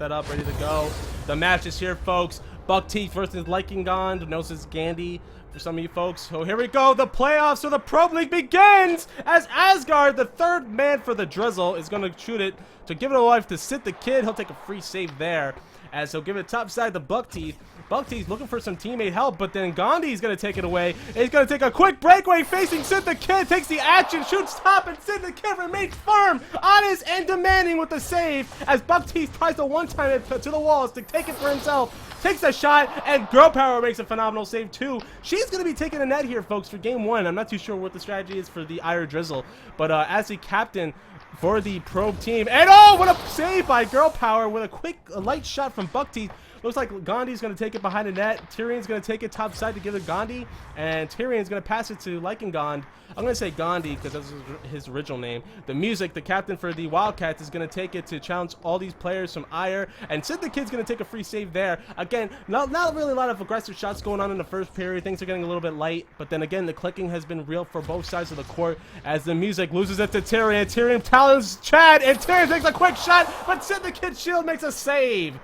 Set up, ready to go. The match is here, folks. Buck Teeth versus Lycangon, Gnosis Gandhi for some of you folks. So here we go. The playoffs for the Pro League begins as Asgard, the third man for the Drizzle, is going to shoot it to give it a life to Sit the Kid. He'll take a free save there as he'll give it top side to Buck Teeth. Buck Teeth looking for some teammate help, but then Gandhi's going to take it away. He's going to take a quick breakaway facing Sit the Kid, takes the action, shoots top, and Sit the Kid remains firm, honest, and demanding with the save as Buck Teeth tries to one-time it to the walls to take it for himself. Takes a shot, and Girl Power makes a phenomenal save too. She's going to be taking a net here, folks, for game one. I'm not too sure what the strategy is for the Aiur Drizzle, but as the captain for the probe team, and oh, what a save by Girl Power with a quick light shot from Buck Teeth. Looks like Gandhi's going to take it behind the net. Tyrion's going to take it top side to give it to Gandhi. And Tyrion's going to pass it to Lycangon. I'm going to say Gandhi because that's his original name. The Music, the captain for the Wildcats, is going to take it to challenge all these players from Aiur. And Sid the Kid's going to take a free save there. Again, not really a lot of aggressive shots going on in the first period. Things are getting a little bit light. But then again, the clicking has been real for both sides of the court as the Music loses it to Tyrion. Tyrion talons Chad, and Tyrion takes a quick shot, but Sid the Kid's shield makes a save.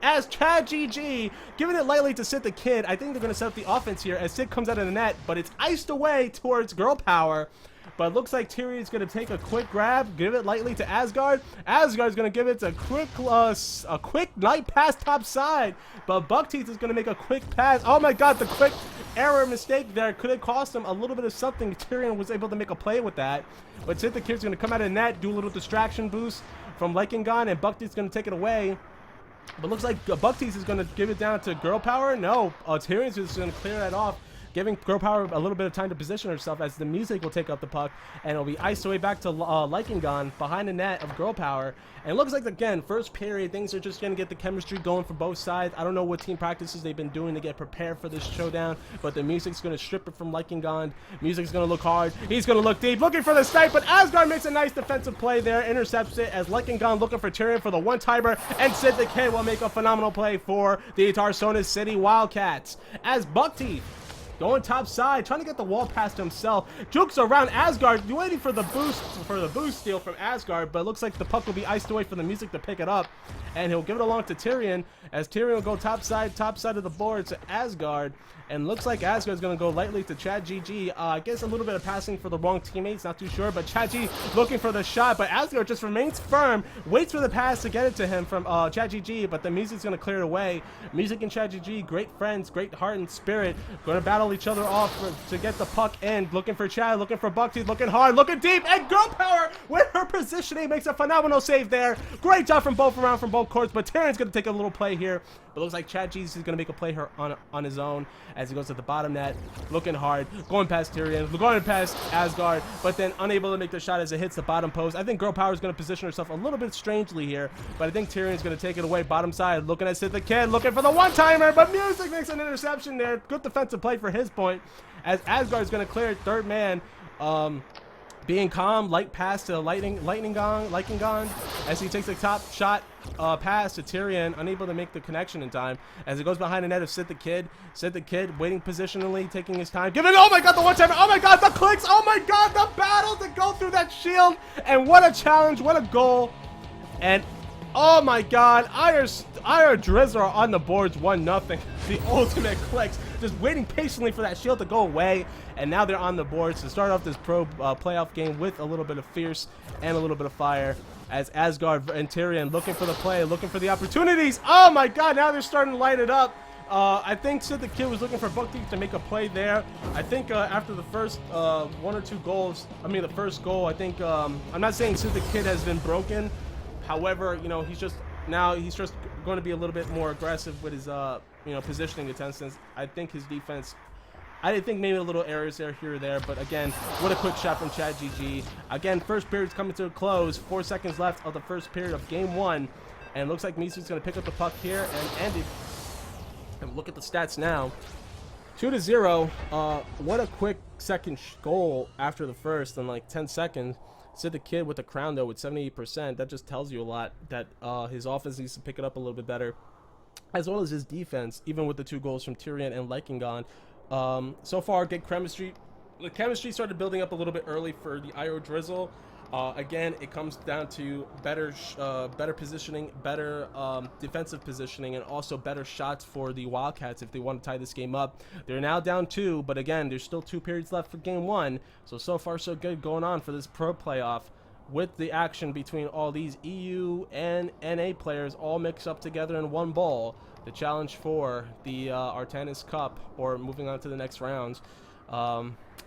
As Chad GG, giving it lightly to Sit the Kid. I think they're going to set up the offense here as Sid comes out of the net, but it's iced away towards Girl Power. But it looks like Tyrion's going to take a quick grab, give it lightly to Asgard. Asgard's going to give it a quick light pass top side. But Buck Teeth is going to make a quick pass. Oh my god, the quick error mistake there could have cost him a little bit of something. Tyrion was able to make a play with that. But Sit the Kid's going to come out of the net, do a little distraction boost from Lycangon, and Buck Teeth's going to take it away. But looks like Buck Teeth is going to give it down to Girl Power. No, Tyrion's just going to clear that off, giving Girl Power a little bit of time to position herself as the Music will take up the puck. And it'll be iced away back to Lycangon behind the net of Girl Power. And it looks like, again, first period, things are just going to get the chemistry going for both sides. I don't know what team practices they've been doing to get prepared for this showdown, but the Music's going to strip it from Lycangon. Music's going to look hard. He's going to look deep, looking for the snipe, but Asgard makes a nice defensive play there, intercepts it as Lycangon looking for Tyrion for the one-timer, and Sid the Kid will make a phenomenal play for the Tarsonis City Wildcats. As Buck Teeth going top side, trying to get the wall past himself. Jukes around Asgard, waiting for the boost steal from Asgard, but it looks like the puck will be iced away for the Music to pick it up. And he'll give it along to Tyrion, as Tyrion will go top side of the board to Asgard. And looks like Asgard's going to go lightly to Chad GG. I guess a little bit of passing for the wrong teammates, not too sure. But Chad G looking for the shot, but Asgard just remains firm, waits for the pass to get it to him from Chad GG, but the Music's going to clear it away. Music and Chad GG, great friends, great heart and spirit, going to battle each other off to get the puck in. Looking for Chad, looking for Buck Teeth, looking hard, looking deep, and Girl Power with her positioning makes a phenomenal save there. Great job from both around from both courts, but Tyrion's going to take a little play here. But looks like Chad Jesus is going to make a play here on his own as he goes to the bottom net, looking hard, going past Tyrion, going past Asgard, but then unable to make the shot as it hits the bottom post. I think Girl Power is going to position herself a little bit strangely here, but I think Tyrion's going to take it away bottom side, looking at Sid the Kid, looking for the one-timer, but Music makes an interception there. Good defensive play for his point, as Asgard's going to clear it, third man. Being calm, light pass to Lycangon as he takes a top shot pass to Tyrion, unable to make the connection in time as it goes behind the net of Sid the Kid. Sid the Kid waiting positionally, taking his time, giving, oh my god, the one time, oh my god, the clicks, oh my god, the battle to go through that shield, and what a challenge, what a goal. And oh my god, Aiur Drizzle are on the boards 1-0. The ultimate clicks, just waiting patiently for that shield to go away, and now they're on the boards to start off this pro playoff game with a little bit of fierce and a little bit of fire as Asgard and Tyrion looking for the play, looking for the opportunities. Oh my god, now they're starting to light it up. I think Sid the Kid was looking for Buck Teeth to make a play there. I think after the first one or two goals, the first goal, I think, I'm not saying Sid the Kid has been broken. However, you know, he's just going to be a little bit more aggressive with his, positioning attempts. Since I think his defense, I think maybe a little errors there, here or there. But again, what a quick shot from Chad GG. Again, first period's coming to a close. 4 seconds left of the first period of game one. And it looks like Mishu's going to pick up the puck here and end it. And look at the stats now. 2-0. What a quick second goal after the first in like 10 seconds. Sid the Kid with the crown though with 78%. That just tells you a lot that his offense needs to pick it up a little bit better, as well as his defense, even with the 2 goals from Tyrion and Lycangon. So far, good chemistry. The chemistry started building up a little bit early for the Aiur Drizzle. Again, it comes down to better positioning, better defensive positioning, and also better shots for the Wildcats if they want to tie this game up. They're now down 2, but again, there's still 2 periods left for game 1. So far so good going on for this pro playoff, with the action between all these EU and NA players all mixed up together in one bowl. The challenge for the Artanis Cup, or moving on to the next rounds.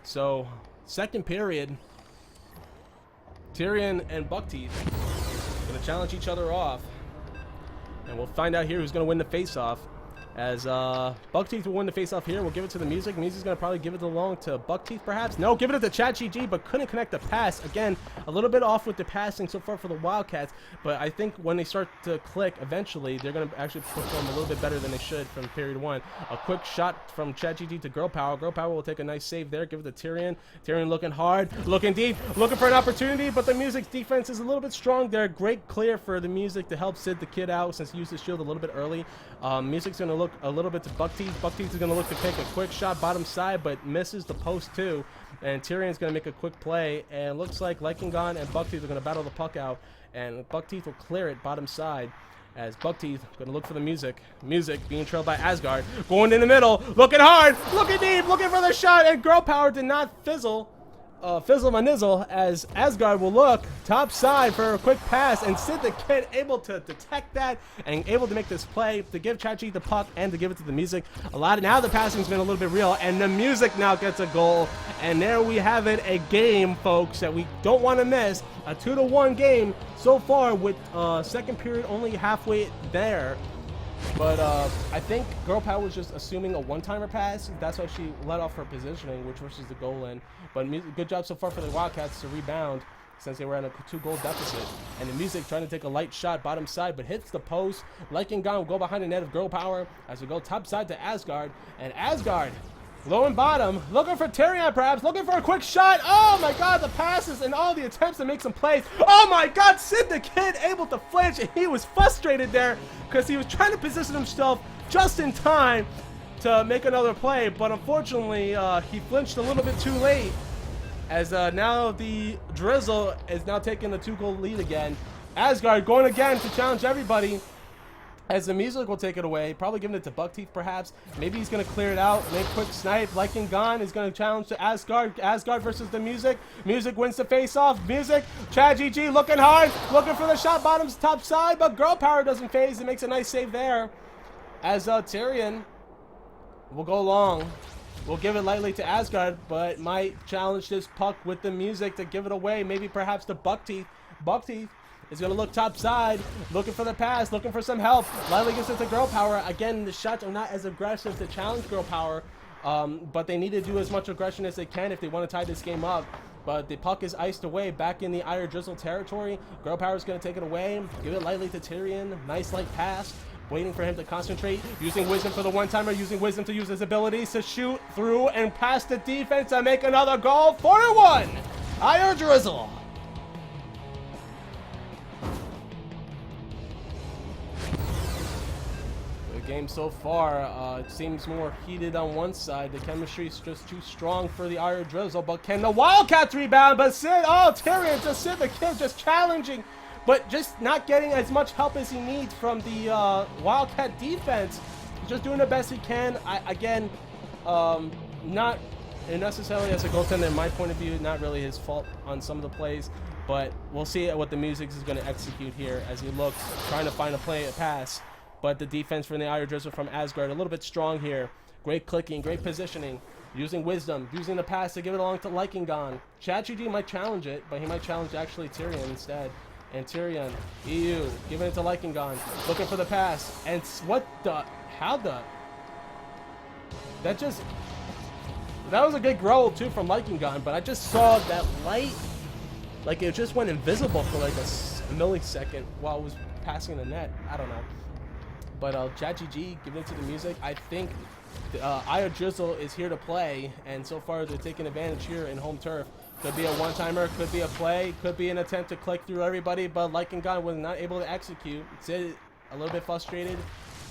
So second period, Tyrion and Buckteeth going to challenge each other off, and we'll find out here who's going to win the face-off. As Buckteeth will win the face-off here, we'll give it to the Music. Music's going to probably give it along to Buckteeth, perhaps. No, give it to ChatGG, but couldn't connect the pass. Again, a little bit off with the passing so far for the Wildcats, but I think when they start to click, eventually, they're going to actually perform a little bit better than they should from period 1. A quick shot from ChatGG to Girl Power. Girl Power will take a nice save there. Give it to Tyrion. Tyrion looking hard, looking deep, looking for an opportunity, but the Music's defense is a little bit strong there. Great clear for the Music to help Sid the kid out since he used his shield a little bit early. Music's going to look a little bit to Buckteeth. Buckteeth is going to look to take a quick shot bottom side, but misses the post too. And Tyrion's going to make a quick play, and looks like Lycangon and Buckteeth are going to battle the puck out, and Buckteeth will clear it bottom side. As Buckteeth going to look for the Music. Music being trailed by Asgard. Going in the middle, looking hard, looking deep, looking for the shot, and Girl Power did not fizzle my nizzle, as Asgard will look top side for a quick pass, and Sid the Kid able to detect that and able to make this play to give Chachi the puck and to give it to the Music. Now the passing's been a little bit real, and the Music now gets a goal, and there we have it, a game, folks, that we don't want to miss. A 2-1 game so far, with second period only halfway there. But I think Girl Power was just assuming a one-timer pass. That's why she let off her positioning, which was the goal in. But good job so far for the Wildcats to rebound, since they were at a 2-goal deficit. And the Music trying to take a light shot bottom side, but hits the post. Lycangon will go behind the net of Girl Power as we go top side to Asgard. And Asgard, low and bottom, looking for Tyrion perhaps, looking for a quick shot. Oh my god, the passes and all the attempts to make some plays. Oh my god, Sid the Kid able to flinch, and he was frustrated there because he was trying to position himself just in time to make another play, but unfortunately he flinched a little bit too late, as now the Drizzle is now taking the 2-goal lead again. Asgard going again to challenge everybody, as the Music will take it away, probably giving it to Buckteeth perhaps. Maybe he's going to clear it out, make a quick snipe. Lycangon is going to challenge to Asgard. Asgard versus the Music. Music wins the face-off. Music, Chad GG looking hard, looking for the shot bottoms top side, but Girl Power doesn't phase. It makes a nice save there, as Tyrion will go long. We'll give it lightly to Asgard, but might challenge this puck with the Music to give it away, maybe perhaps to Buckteeth. Buckteeth is going to look top side, looking for the pass, looking for some help. Lightly gets it to Girl Power. Again, the shots are not as aggressive to challenge Girl Power, but they need to do as much aggression as they can if they want to tie this game up. But the puck is iced away back in the Aiur Drizzle territory. Girl Power is going to take it away, give it lightly to Tyrion. Nice light pass, waiting for him to concentrate, using Wisdom for the one-timer, using Wisdom to use his abilities to shoot through and past the defense and make another goal. 4-1, Aiur Drizzle. Game so far, it seems more heated on one side. The chemistry is just too strong for the Aiur Drizzle, but can the Wildcats rebound? But Tyrion, just Sid the Kid, just challenging, but just not getting as much help as he needs from the Wildcat defense. He's just doing the best he can. Again, not necessarily as a goaltender, in my point of view, not really his fault on some of the plays, but we'll see what the Music is going to execute here as he looks, trying to find a pass. But the defense from the Aiur Drizzle from Asgard a little bit strong here. Great clicking, great positioning, using Wisdom, using the pass to give it along to Lycangon. ChatGD might challenge it, but he might challenge actually Tyrion instead. And Tyrion, EU, giving it to Lycangon, looking for the pass. And that was a good growl too from Lycangon, but I just saw that light, like it just went invisible for like a millisecond while it was passing the net. I don't know. But ChatGG giving it to the Music. I think Aiur Drizzle is here to play, and so far they're taking advantage here in home turf. Could be a one-timer, could be a play, could be an attempt to click through everybody, but Lycangon was not able to execute. Sid a little bit frustrated.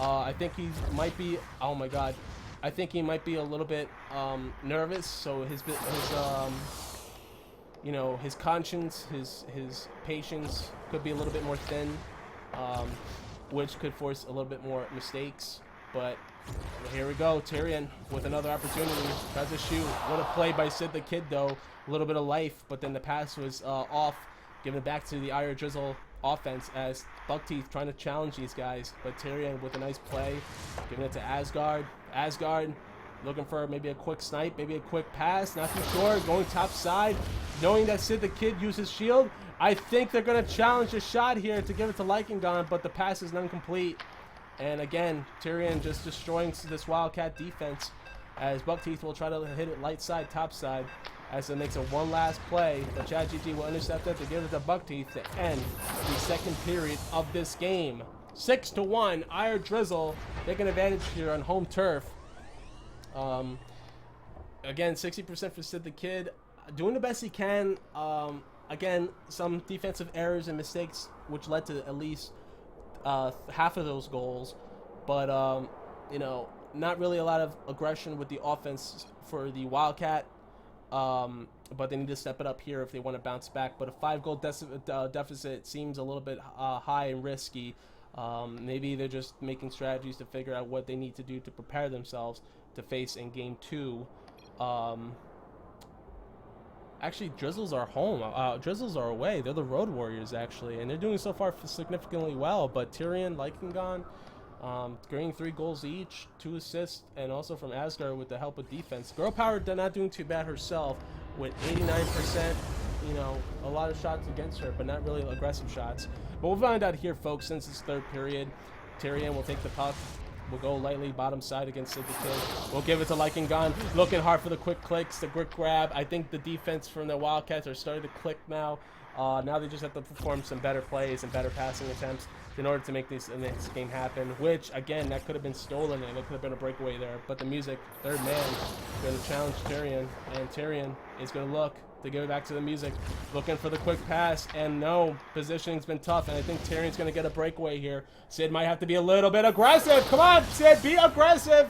I think he might be, oh my god, I think he might be a little bit nervous, so his you know, his conscience, his patience could be a little bit more thin, which could force a little bit more mistakes. But here we go, Tyrion with another opportunity, tries to shoot. What a play by Sid the Kid though, a little bit of life, but then the pass was off, giving it back to the Aiur Drizzle offense as Buckteeth trying to challenge these guys. But Tyrion with a nice play, giving it to Asgard. Asgard looking for maybe a quick snipe, maybe a quick pass, not too sure, going top side, knowing that Sid the Kid uses shield. I think they're going to challenge a shot here to give it to Lycangon, but the pass is incomplete. And again, Tyrion just destroying this Wildcat defense as Buckteeth will try to hit it light side, top side, as it makes a one last play, but Chad GG will intercept it to give it to Buckteeth to end the second period of this game. 6-1, Aiur Drizzle taking advantage here on home turf. Again, 60% for Sid the Kid, doing the best he can. Again, some defensive errors and mistakes, which led to at least half of those goals, but you know, not really a lot of aggression with the offense for the Wildcat. But they need to step it up here if they want to bounce back. But a 5-goal deficit seems a little bit high and risky. Maybe they're just making strategies to figure out what they need to do to prepare themselves to face in game 2. Actually, Drizzles are home. Drizzles are away. They're the Road Warriors, actually, and they're doing so far significantly well. But Tyrion, Lycangon, getting 3 goals each, 2 assists, and also from Asgard with the help of defense. Girl Power not doing too bad herself with 89%. You know, a lot of shots against her, but not really aggressive shots. But we'll find out here, folks, since it's third period. Tyrion will take the puck. We'll go lightly bottom side against Sid the Kid. We'll give it to Lycangon. Looking hard for the quick clicks, the quick grab. I think the defense from the Wildcats are starting to click now. Now they just have to perform some better plays and better passing attempts in order to make this game happen, which, again, that could have been stolen and it could have been a breakaway there. But the music, third man, going to challenge Tyrion, and Tyrion is going to look to give it back to the music, looking for the quick pass, and no, positioning's been tough, and I think Tyrion's going to get a breakaway here. Sid might have to be a little bit aggressive. Come on, Sid, be aggressive.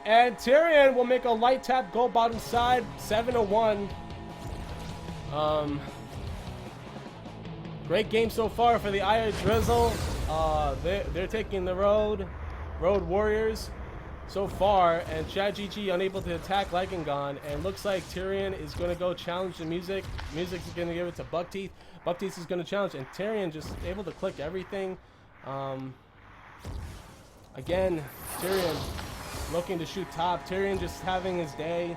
And Tyrion will make a light tap goal bottom side, 7-1. Great game so far for the Aiur Drizzle. They're taking the Road Warriors so far, and Chad GG unable to attack Lycangon, and looks like Tyrion is going to go challenge the music. Music's going to give it to Buckteeth. Buckteeth is going to challenge, and Tyrion just able to click everything. Again, Tyrion looking to shoot top. Tyrion just having his day.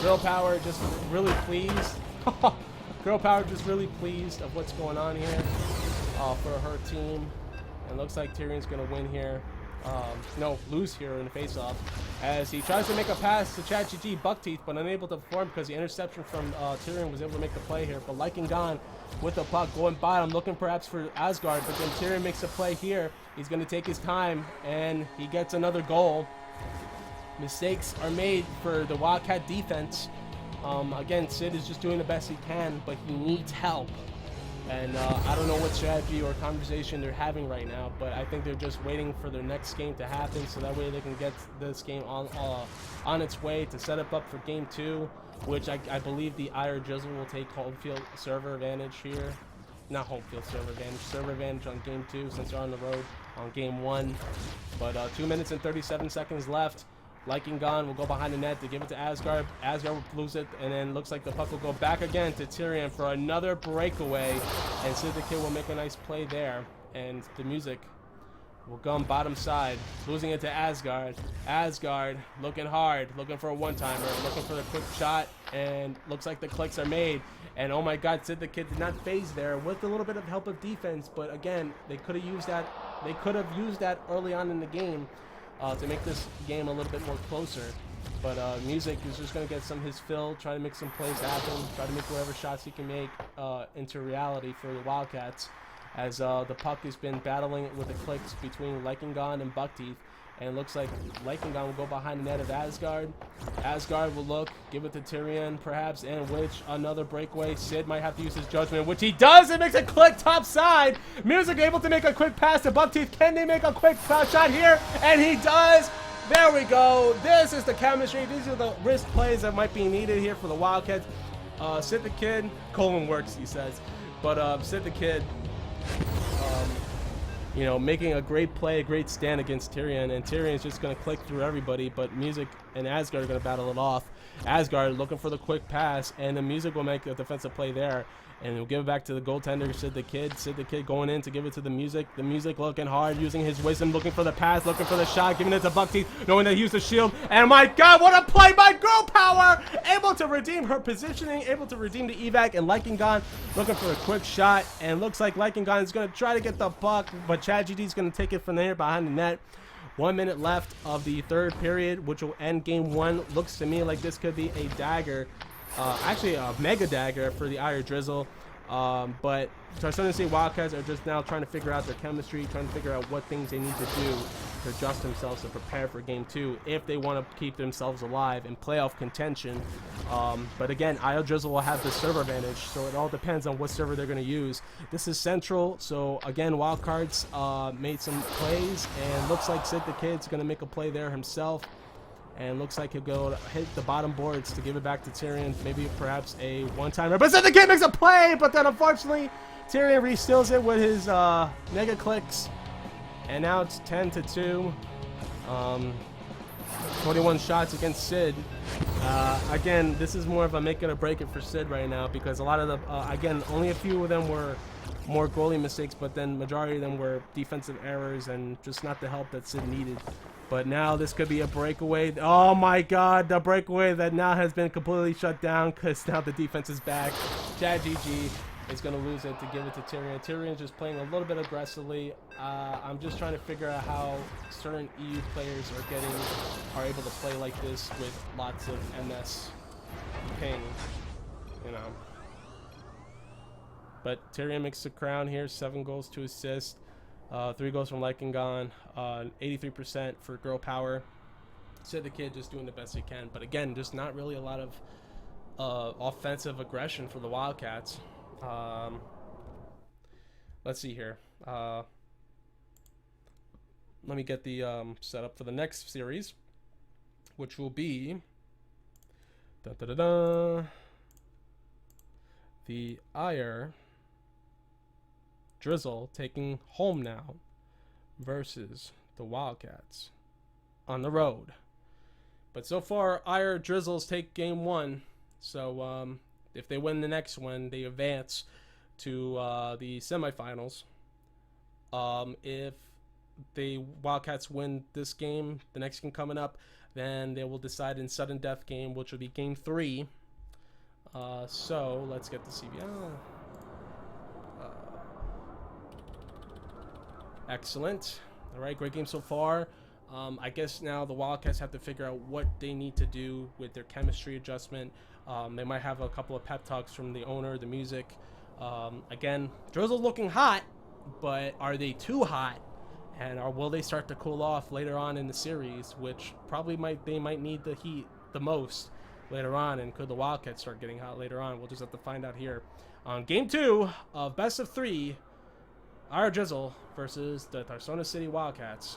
Girl Power just really pleased. Girl Power just really pleased of what's going on here for her team. And looks like Tyrion's going to win here. No, lose here in the face-off. As he tries to make a pass to Chad GG, Buckteeth, but unable to perform because the interception from Tyrion was able to make the play here. But Lycangon with the puck going bottom, looking perhaps for Asgard, but then Tyrion makes a play here. He's going to take his time, and he gets another goal. Mistakes are made for the Wildcat defense. Again, Sid is just doing the best he can, but he needs help. And I don't know what strategy or conversation they're having right now, but I think they're just waiting for their next game to happen so that way they can get this game on its way to set it up for game 2, which I believe the Aiur Drizzle will take home field server advantage here. Not home field server advantage on game 2 since they're on the road on game 1. But 2 minutes and 37 seconds left. Lycangon will go behind the net to give it to Asgard. Asgard will lose it, and then looks like the puck will go back again to Tyrion for another breakaway. And Sid the Kid will make a nice play there. And the music will come bottom side, losing it to Asgard. Asgard looking hard, looking for a one-timer, looking for the quick shot, and looks like the clicks are made. And oh my God, Sid the Kid did not phase there with a little bit of help of defense, but again, they could have used that. They could have used that early on in the game. To make this game a little bit more closer. But Music is just going to get some of his fill, try to make some plays happen, try to make whatever shots he can make into reality for the Wildcats, as the puck has been battling with the clicks between Lycangon and Buckteeth. And it looks like Lycangon will go behind the net of Asgard. Asgard will look, give it to Tyrion perhaps, and which another breakaway. Sid might have to use his judgment, which he does. It makes a click top side. Music able to make a quick pass to Buckteeth. Can they make a quick shot here? And he does. There we go. This is the chemistry. These are the risk plays that might be needed here for the Wildcats. Sid the Kid, colon works, he says. But Sid the Kid, you know, making a great play, a great stand against Tyrion, and Tyrion's just going to click through everybody, but Music and Asgard are going to battle it off. Asgard looking for the quick pass, and the Music will make a defensive play there, and he'll give it back to the goaltender, Sid the Kid. Sid the Kid going in to give it to the Music. The Music looking hard, using his wisdom, looking for the pass, looking for the shot, giving it to Buckteeth, knowing that he used the shield, and my God, what a play by Girl Power! Able to redeem her positioning, able to redeem the evac, and Lycangon looking for a quick shot, and looks like Lycangon is going to try to get the puck, but Chad GD is going to take it from there behind the net. 1 minute left of the third period, which will end game one. Looks to me like this could be a dagger, actually a mega dagger for the Aiur Drizzle. But Tarsonis City Wildcats are just now trying to figure out their chemistry, trying to figure out what things they need to do to adjust themselves and prepare for game two if they want to keep themselves alive in playoff contention. But again, Aiur Drizzle will have the server advantage, so it all depends on what server they're going to use. This is Central, so again, Wildcards made some plays, and looks like Sid the Kid's going to make a play there himself. And looks like he'll go hit the bottom boards to give it back to Tyrion. Maybe perhaps a one-timer. But Sid the Kid makes a play, but then unfortunately, Tyrion re-steals it with his mega clicks. And now it's 10-2. 21 shots against Sid. Again, this is more of a make it or break it for Sid right now, because a lot of the, again, only a few of them were more goalie mistakes, but then majority of them were defensive errors and just not the help that Sid needed. But now this could be a breakaway. Oh my God, the breakaway that now has been completely shut down because now the defense is back. Chad GG is going to lose it to give it to Tyrion. Tyrion's just playing a little bit aggressively. I'm just trying to figure out how certain EU players are able to play like this with lots of MS ping, you know. But Tyrion makes the crown here, 7 goals, 2 assists. 3 goals from Lycangon, 83% for Girl Power. Sid the Kid just doing the best he can, but again, just not really a lot of offensive aggression for the Wildcats. Let's see here. Let me get the setup for the next series, which will be the Aiur Drizzle taking home now versus the Wildcats on the road. But so far, Aiur Drizzles take game one. So if they win the next one, they advance to the semifinals. If the Wildcats win this game, the next game coming up, then they will decide in sudden death game, which will be game 3. So let's get the CBL. Excellent. All right, great game so far. I guess now the Wildcats have to figure out what they need to do with their chemistry adjustment. They might have a couple of pep talks from the owner, the Music. Again, Drizzle looking hot, but are they too hot? And will they start to cool off later on in the series, which probably they might need the heat the most later on, and could the Wildcats start getting hot later on? We'll just have to find out here on game 2 of best of 3. Aiur Drizzle versus the Tarsonis City Wildcats.